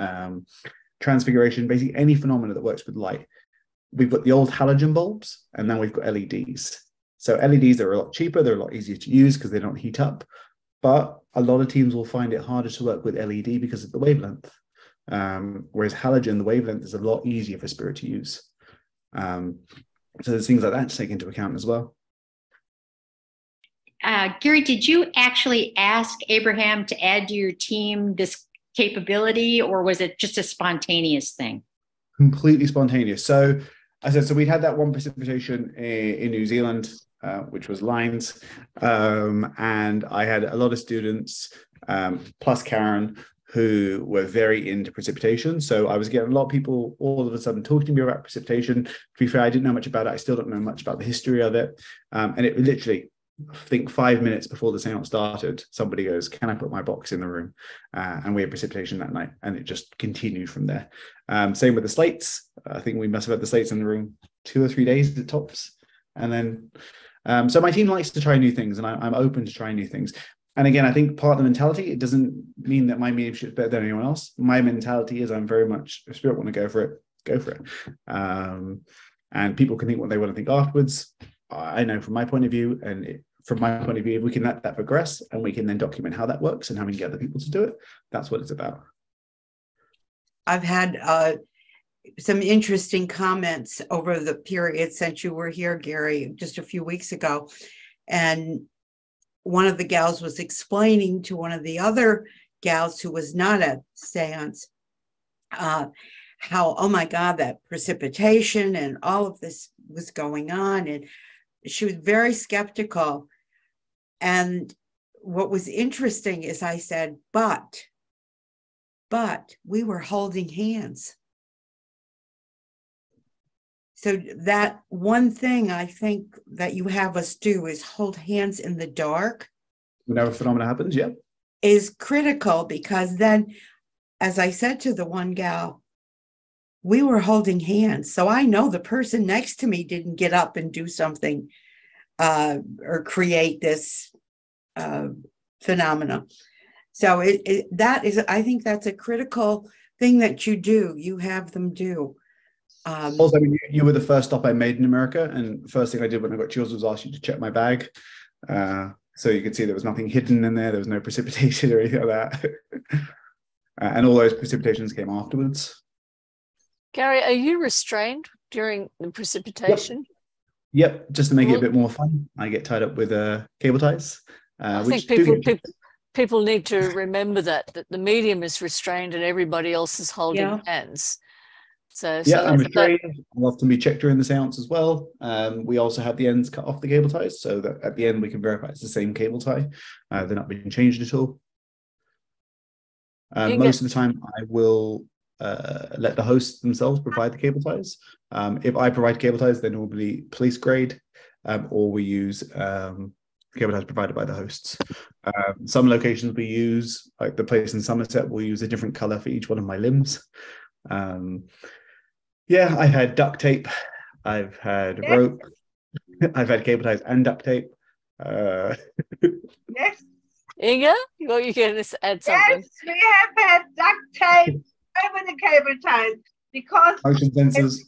[SPEAKER 1] transfiguration, basically any phenomena that works with light, we've got the old halogen bulbs, and now we've got LEDs. So LEDs are a lot cheaper, they're a lot easier to use because they don't heat up. but a lot of teams will find it harder to work with LED because of the wavelength. Whereas halogen, the wavelength is a lot easier for spirit to use. So there's things like that to take into account as well.
[SPEAKER 9] Gary, did you actually ask Abraham to add to your team this capability, or was it just a spontaneous thing?
[SPEAKER 1] Completely spontaneous. So I said, so we had that one precipitation in New Zealand, which was lines. And I had a lot of students, plus Karen, who were very into precipitation. So I was getting a lot of people all of a sudden talking to me about precipitation. To be fair, I didn't know much about it. I still don't know much about the history of it. And it literally, I think 5 minutes before the seance started, somebody goes, "Can I put my box in the room?" And we had precipitation that night, and it just continued from there. Same with the slates. I think we must have had the slates in the room 2 or 3 days at tops. And then, so my team likes to try new things, and I'm open to trying new things. And again, I think part of the mentality, it doesn't mean that my mediumship is better than anyone else. My mentality is I'm very much, if spirit want to go for it, go for it. And people can think what they want to think afterwards. I know from my point of view, and from my point of view, if we can let that progress and we can then document how that works and how we can get other people to do it, that's what it's about.
[SPEAKER 3] I've had some interesting comments over the period since you were here, Gary, just a few weeks ago. And one of the gals was explaining to one of the other gals who was not at seance how, oh my God, that precipitation and all of this was going on. And she was very skeptical. And what was interesting is I said, but we were holding hands. So that one thing I think that you have us do is hold hands in the dark.
[SPEAKER 1] Whenever a phenomena happens, yeah.
[SPEAKER 3] Is critical, because then, as I said to the one gal, we were holding hands. So I know the person next to me didn't get up and do something or create this phenomena. So I think that's a critical thing that you do. You have them do.
[SPEAKER 1] Also, I mean, you were the first stop I made in America, and the first thing I did when I got chills was ask you to check my bag. So you could see there was nothing hidden in there. There was no precipitation or anything like that. And all those precipitations came afterwards.
[SPEAKER 4] Gary, are you restrained during the precipitation?
[SPEAKER 1] Yep, just to make it a bit more fun. I get tied up with cable ties.
[SPEAKER 4] I think people need to remember that the medium is restrained and everybody else is holding hands. So
[SPEAKER 1] I'm restrained. I'll often be checked during the seance as well. We also have the ends cut off the cable ties so that at the end we can verify it's the same cable tie. They're not being changed at all. Most of the time I will let the hosts themselves provide the cable ties. If I provide cable ties, they're normally police grade, or we use cable ties provided by the hosts. Some locations we use, like the place in Somerset, we'll use a different color for each one of my limbs. I've had duct tape, I've had rope, I've had cable ties and duct tape.
[SPEAKER 2] Yes.
[SPEAKER 4] Inga, you're going to add something.
[SPEAKER 2] Yes, we have had duct tape over the cable ties because
[SPEAKER 1] motion sensors.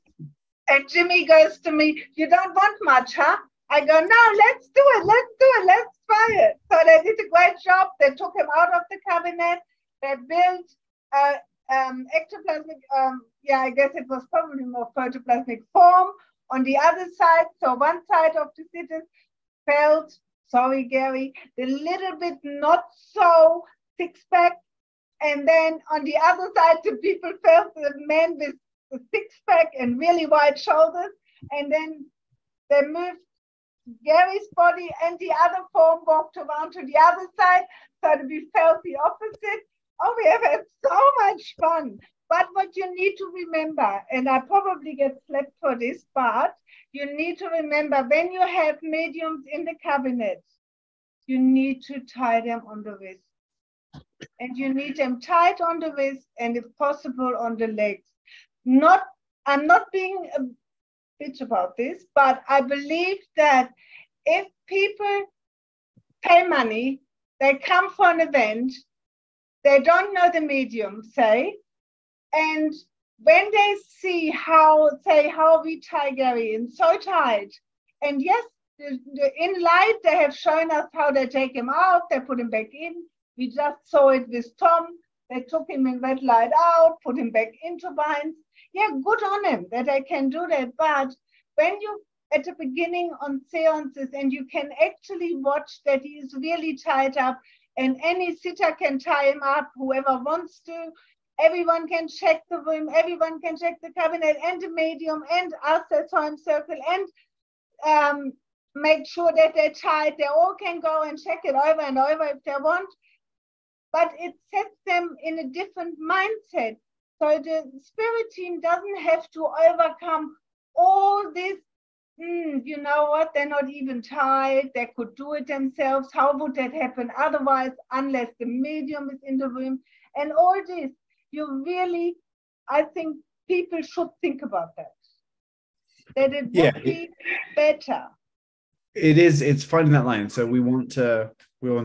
[SPEAKER 2] And Jimmy goes to me, "You don't want much, huh?" I go, "No, let's do it, let's try it." So they did a great job. They took him out of the cabinet. They built ectoplasmic, I guess it was probably more photoplasmic foam on the other side. So one side of the sitters felt, sorry, Gary, the little bit not so six-pack. And then on the other side, the people felt the men with the six-pack and really wide shoulders. And then they moved Gary's body and the other form walked around to the other side. So that we felt the opposite. Oh, we have had so much fun. But what you need to remember, and I probably get slapped for this, but you need to remember when you have mediums in the cabinet, you need to tie them on the wrist. And you need them tight on the wrist and if possible on the legs. I'm not being a bitch about this, but I believe that if people pay money, they come for an event, they don't know the medium, say, and when they see how we tie Gary in so tight, and yes, in light, they have shown us how they take him out, they put him back in. We just saw it with Tom. They took him in red light out, put him back into vines. Yeah, good on him that they can do that. But when you, at the beginning on seances, and you can actually watch that he is really tied up, and any sitter can tie him up, whoever wants to. Everyone can check the room, everyone can check the cabinet, and the medium, and us at Time Circle, and make sure that they're tied. They all can go and check it over and over if they want. But it sets them in a different mindset. So the spirit team doesn't have to overcome all this. You know what? They're not even tied. They could do it themselves. How would that happen otherwise, unless the medium is in the room? And all this, you really, I think people should think about that. That it would be better.
[SPEAKER 1] It is. It's finding that line. So we want to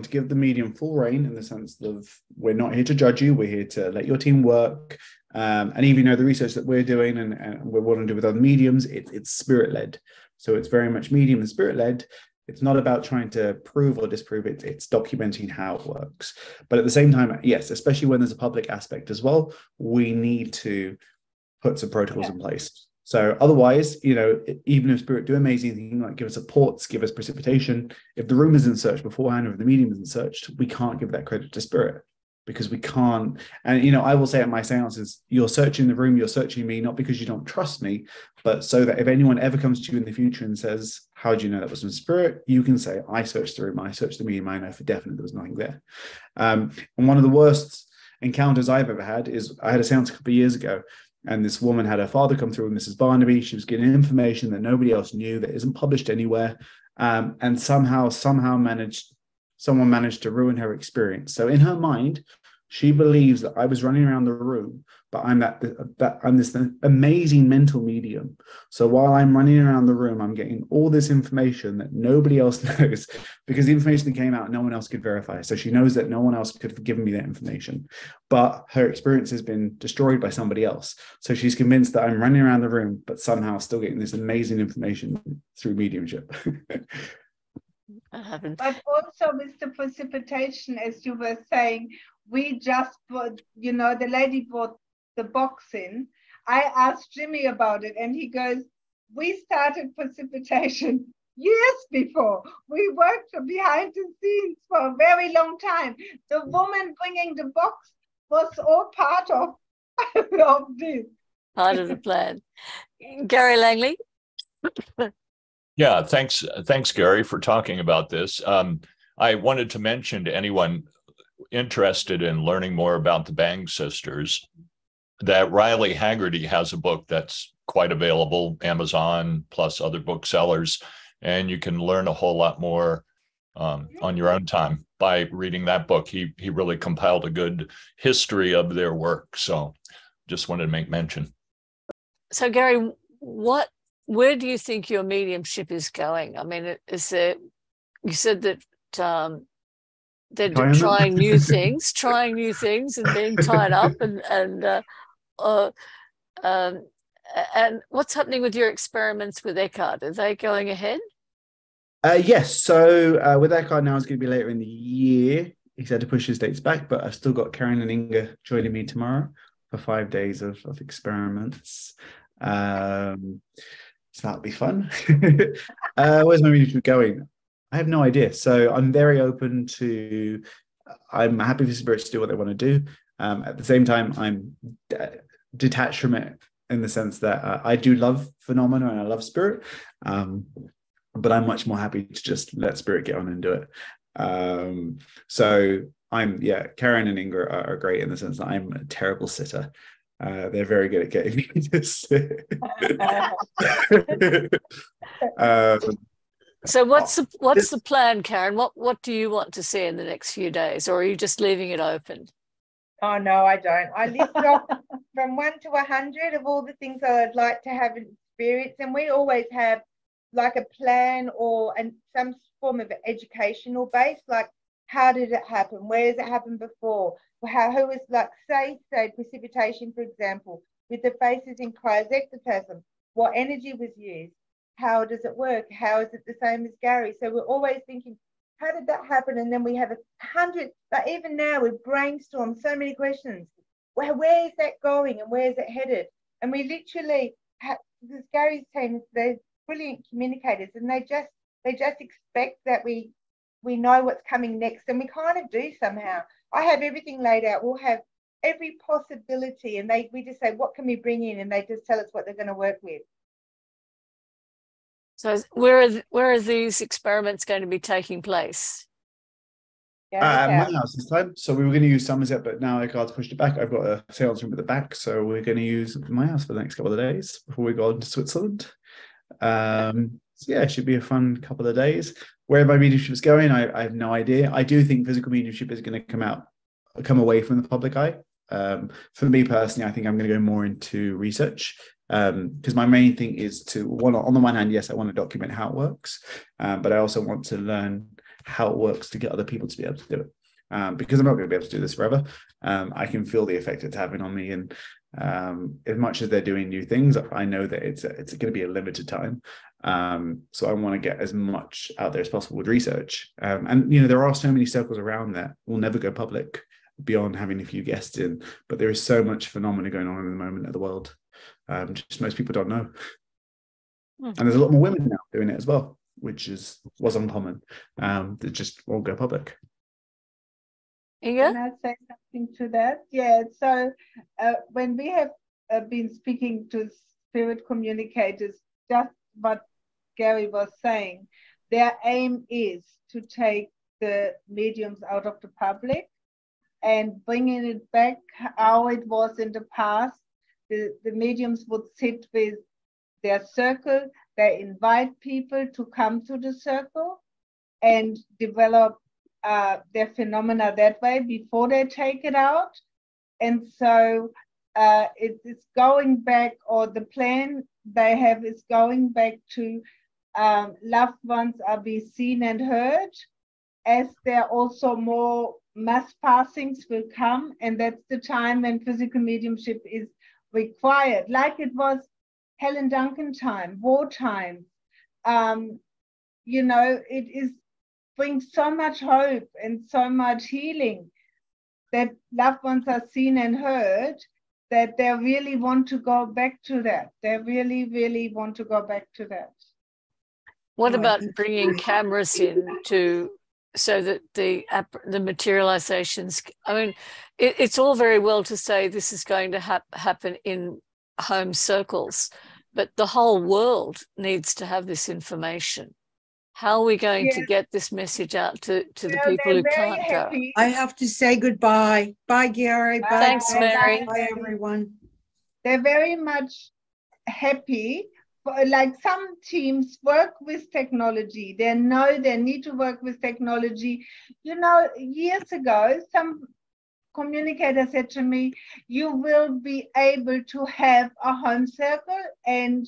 [SPEAKER 1] give the medium full reign, in the sense of, we're not here to judge you. We're here to let your team work. And even the research that we're doing and we want to do with other mediums, it's spirit led. So it's very much medium and spirit led. It's not about trying to prove or disprove it. It's documenting how it works. But at the same time, yes, especially when there's a public aspect as well, we need to put some protocols in place. So otherwise, even if spirit do amazing things like give us supports, give us precipitation, if the room isn't searched beforehand, or if the medium isn't searched, we can't give that credit to spirit, because we can't. And I will say at my seances, you're searching the room, you're searching me, not because you don't trust me, but so that if anyone ever comes to you in the future and says, how do you know that was from spirit, you can say, I searched the room, I searched the medium, I know for definite there was nothing there. And one of the worst encounters I've ever had is, I had a seance a couple of years ago, and this woman had her father come through, Mrs. Barnaby. She was getting information that nobody else knew, that isn't published anywhere, and someone managed to ruin her experience. So in her mind, she believes that I was running around the room, but I'm this amazing mental medium. So while I'm running around the room, I'm getting all this information that nobody else knows, because the information that came out, no one else could verify. So she knows that no one else could have given me that information, but her experience has been destroyed by somebody else. So she's convinced that I'm running around the room, but somehow still getting this amazing information through mediumship.
[SPEAKER 2] But also with the precipitation, as you were saying, we just put, the lady brought the box in. I asked Jimmy about it, and he goes, we started precipitation years before. We worked behind the scenes for a very long time. The woman bringing the box was all part of this.
[SPEAKER 4] Part of the plan. Gary Langley?
[SPEAKER 10] Yeah, thanks, Gary, for talking about this. I wanted to mention to anyone interested in learning more about the Bang sisters that Riley Haggerty has a book that's quite available, Amazon plus other booksellers, and you can learn a whole lot more on your own time by reading that book. He really compiled a good history of their work, so just wanted to make mention.
[SPEAKER 4] So Gary, where do you think your mediumship is going? I mean, you said that they're trying new things and being tied up, and what's happening with your experiments with Eckhart? Are they going ahead?
[SPEAKER 1] Yes. So with Eckhart now, it's going to be later in the year. He's had to push his dates back, but I've still got Karen and Inga joining me tomorrow for 5 days of experiments. So that'll be fun. Where's my mediumship going? I have no idea. So I'm very open to, I'm happy for spirits to do what they want to do. At the same time, I'm detached from it in the sense that I do love phenomena and I love spirit, but I'm much more happy to just let spirit get on and do it. So Karen and Inga are great in the sense that I'm a terrible sitter. They're very good at getting me to sit.
[SPEAKER 4] So what's the plan, Karen? What do you want to see in the next few days, or are you just leaving it open?
[SPEAKER 11] Oh no, I don't. I listed off from 1 to 100 of all the things that I'd like to have experience, and we always have like a plan or some form of educational base, like how did it happen? Where has it happened before? Who was like say precipitation, for example, with the faces in cryos ectoplasm, what energy was used? how does it work? How is it the same as Gary? So we're always thinking, how did that happen? And then we have 100, but even now we brainstorm so many questions. Where is that going and where is it headed? And we literally have, because Gary's team, they're brilliant communicators, and they just expect that we know what's coming next, and we kind of do somehow. I have everything laid out. We'll have every possibility, and we just say, what can we bring in? And they just tell us what they're going to work with.
[SPEAKER 4] So where are these experiments going to be taking place?
[SPEAKER 1] My house this time. So we were going to use Somerset, but now Eckhardt's pushed it back. I've got a seance room at the back, so we're going to use my house for the next couple of days before we go on to Switzerland. So yeah, it should be a fun couple of days. Where my mediumship is going, I have no idea. I do think physical mediumship is going to come away from the public eye. For me personally, I think I'm going to go more into research, because my main thing is on the one hand, yes, I want to document how it works, but I also want to learn how it works to get other people to be able to do it, because I'm not going to be able to do this forever. I can feel the effect it's having on me, and as much as they're doing new things, I know that it's going to be a limited time. So I want to get as much out there as possible with research, and there are so many circles around that will never go public beyond having a few guests in, but there is so much phenomena going on in the moment of the world, just most people don't know. And there's a lot more women now doing it as well, which was uncommon. That just won't go public.
[SPEAKER 11] Can I say something to that? Yeah, so when we have been speaking to spirit communicators, just what Gary was saying, their aim is to take the mediums out of the public and bringing it back how it was in the past. The mediums would sit with their circle, they invite people to come to the circle and develop their phenomena that way before they take it out. And so it is going back, or the plan they have is going back to loved ones are being seen and heard, as there also more mass passings will come, and that's the time when physical mediumship is required, like it was Helen Duncan time, wartime. It brings so much hope and so much healing that loved ones are seen and heard, that they really want to go back to that. They really, really want to go back to that.
[SPEAKER 4] What about bringing cameras in so that the materializations, I mean, it's all very well to say this is going to happen in home circles, but the whole world needs to have this information. How are we going to get this message out to the people who can't go?
[SPEAKER 3] I have to say goodbye. Bye, Gary. Bye.
[SPEAKER 4] Thanks, Mary.
[SPEAKER 3] Bye, everyone.
[SPEAKER 11] They're very much happy. Like some teams work with technology. They know they need to work with technology. Years ago, some communicator said to me, you will be able to have a home circle and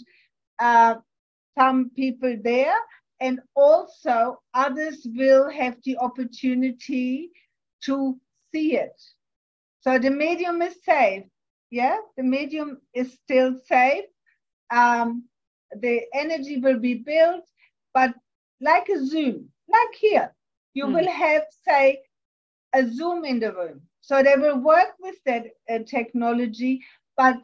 [SPEAKER 11] some people there, and also others will have the opportunity to see it. So the medium is safe. Yeah, the medium is still safe. The energy will be built, but like a Zoom, like here, you will have, say, a Zoom in the room. So they will work with that technology, but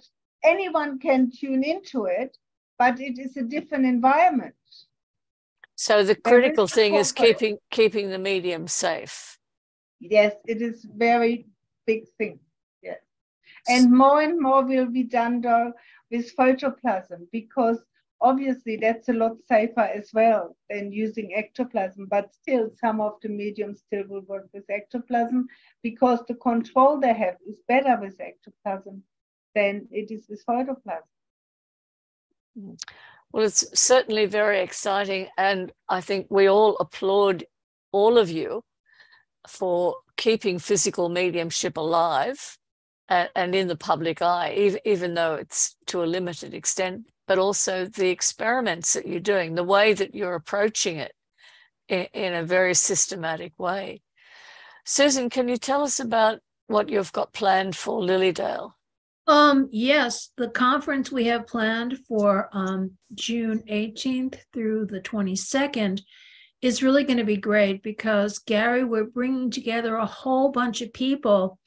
[SPEAKER 11] anyone can tune into it, but it is a different environment.
[SPEAKER 4] So the critical thing is keeping the medium safe.
[SPEAKER 11] Yes, it is very big thing. Yes. And more will be done though with photoplasm, because obviously that's a lot safer as well than using ectoplasm, but still some of the mediums still will work with ectoplasm, because the control they have is better with ectoplasm than it is with photoplasm.
[SPEAKER 4] Well, it's certainly very exciting, and I think we all applaud all of you for keeping physical mediumship alive and in the public eye, even though it's to a limited extent, but also the experiments that you're doing, the way that you're approaching it in a very systematic way. Susan, can you tell us about what you've got planned for Lilydale?
[SPEAKER 7] Yes, the conference we have planned for June 18th through the 22nd is really going to be great because, Gary, we're bringing together a whole bunch of people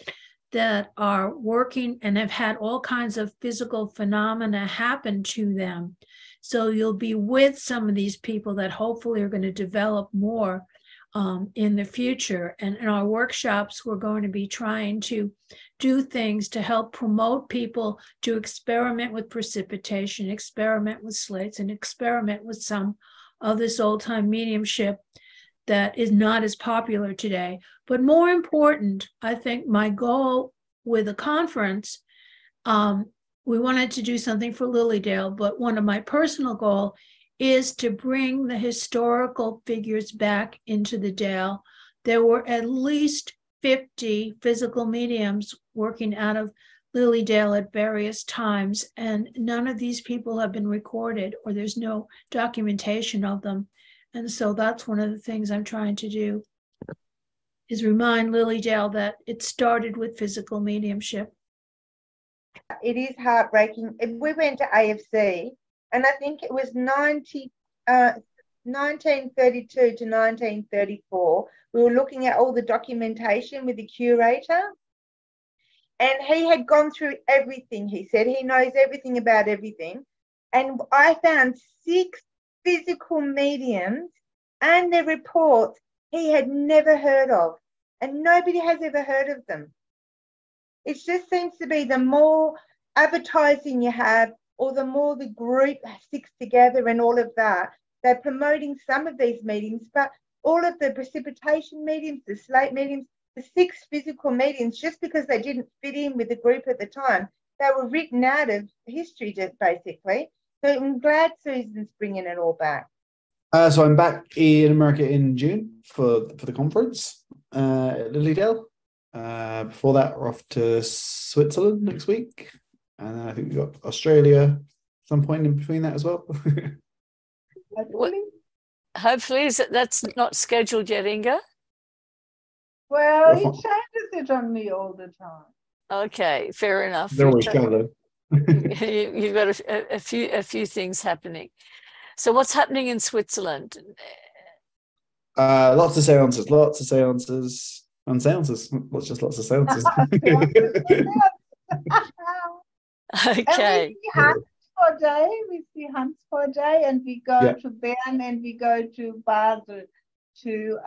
[SPEAKER 7] that are working and have had all kinds of physical phenomena happen to them. So you'll be with some of these people that hopefully are going to develop more in the future. And in our workshops, we're going to be trying to do things to help promote people to experiment with precipitation, experiment with slates, and experiment with some of this old-time mediumship that is not as popular today. But more important, I think my goal with the conference, we wanted to do something for Lilydale, but one of my personal goals is to bring the historical figures back into the Dale. There were at least 50 physical mediums working out of Lilydale at various times, and none of these people have been recorded, or there's no documentation of them. And so that's one of the things I'm trying to do, is remind Lilydale that it started with physical mediumship.
[SPEAKER 11] It is heartbreaking. We went to AFC, and I think it was 1932 to 1934. We were looking at all the documentation with the curator, and he had gone through everything. He said he knows everything about everything. And I found 6 physical mediums and their reports he had never heard of, and nobody has ever heard of them. It just seems to be the more advertising you have, or the more the group sticks together and all of that, they're promoting some of these meetings, but all of the precipitation meetings, the slate meetings, the 6 physical meetings, just because they didn't fit in with the group at the time, they were written out of history, just basically. So I'm glad Susan's bringing it all back.
[SPEAKER 1] So I'm back in America in June for the conference at Lilydale. Before that, we're off to Switzerland next week. And then I think we've got Australia some point in between that as well.
[SPEAKER 4] Hopefully, that's not scheduled yet, Inga?
[SPEAKER 12] Well, he changes it on me all the time.
[SPEAKER 4] Okay, fair enough.
[SPEAKER 1] They're always gathered.
[SPEAKER 4] You've got a few things happening. So what's happening in Switzerland?
[SPEAKER 1] Lots of seances. And seances. Lots of seances.
[SPEAKER 4] Okay.
[SPEAKER 12] And we see hunts for a day, and we go to Bern, and we go to Basel, to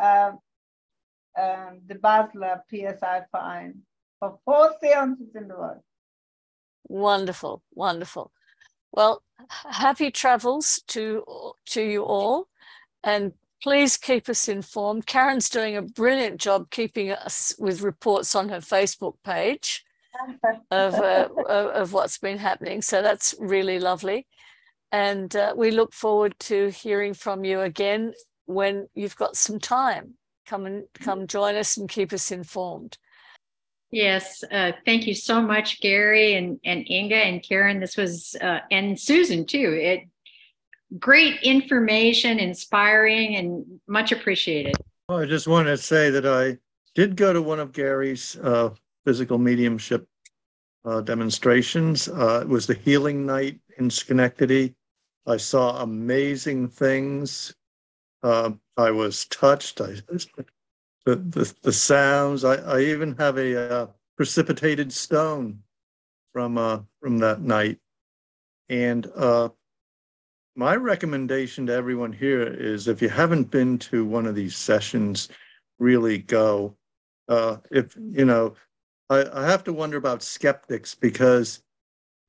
[SPEAKER 12] the Basler PSI Verein for 4 seances in the row.
[SPEAKER 4] Wonderful, wonderful. Well, happy travels to you all, and please keep us informed. Karen's doing a brilliant job keeping us with reports on her Facebook page of what's been happening. So that's really lovely. And we look forward to hearing from you again when you've got some time. Come join us and keep us informed.
[SPEAKER 9] Yes, thank you so much, Gary and Inga and Karen. This was and Susan too. Great information, inspiring, and much appreciated.
[SPEAKER 13] Well, I just wanted to say that I did go to one of Gary's physical mediumship demonstrations. It was the healing night in Schenectady. I saw amazing things. I was touched. The sounds. I even have a precipitated stone from that night. And my recommendation to everyone here is, if you haven't been to one of these sessions, really go. If you know, I have to wonder about skeptics, because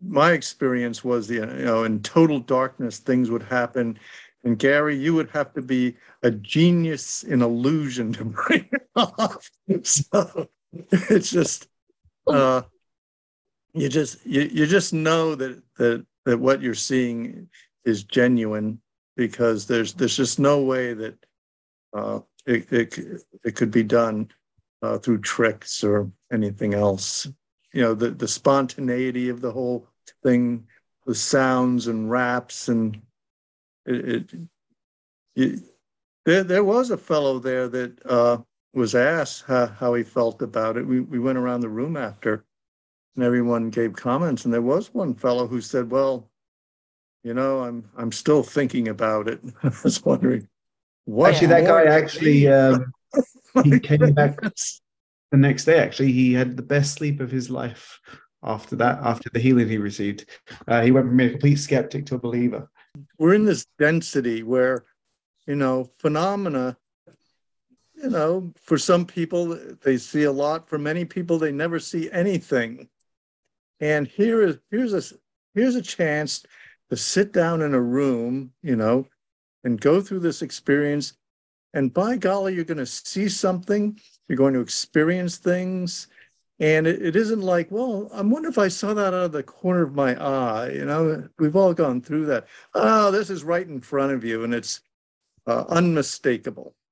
[SPEAKER 13] my experience was in total darkness things would happen. And Gary, you would have to be a genius in illusion to bring it off. So it's just you just know that what you're seeing is genuine, because there's just no way that it could be done through tricks or anything else. The spontaneity of the whole thing, the sounds and raps, and there was a fellow there that was asked how he felt about it. We went around the room after, and everyone gave comments. And there was one fellow who said, well, you know, I'm still thinking about it. I was wondering what.
[SPEAKER 1] Actually, that guy actually he came back
[SPEAKER 13] goodness.
[SPEAKER 1] the next day. Actually, he had the best sleep of his life after that, after the healing he received. He went from being a complete skeptic to a believer.
[SPEAKER 13] We're in this density where, you know, phenomena, you know, for some people they see a lot. For many people, they never see anything. And here's a chance to sit down in a room, you know, and go through this experience. And by golly, you're going to see something. You're going to experience things. And it isn't like, well, I wonder if I saw that out of the corner of my eye. You know, we've all gone through that. Oh, this is right in front of you, and it's unmistakable.